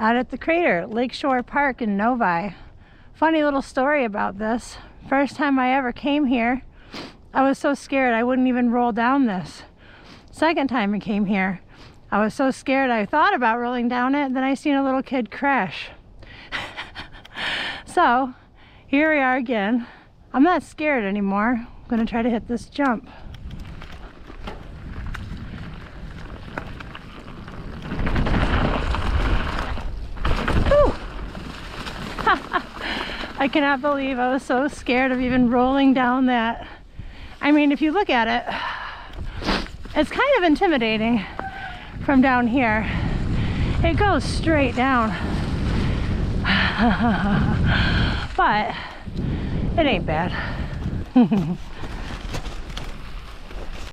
out at the crater, Lakeshore Park in Novi. Funny little story about this. First time I ever came here, I was so scared I wouldn't even roll down this. Second time I came here, I was so scared I thought about rolling down it, then I seen a little kid crash. So here we are again. I'm not scared anymore. I'm gonna try to hit this jump. I cannot believe I was so scared of even rolling down that. I mean, if you look at it, it's kind of intimidating from down here. It goes straight down. But it ain't bad.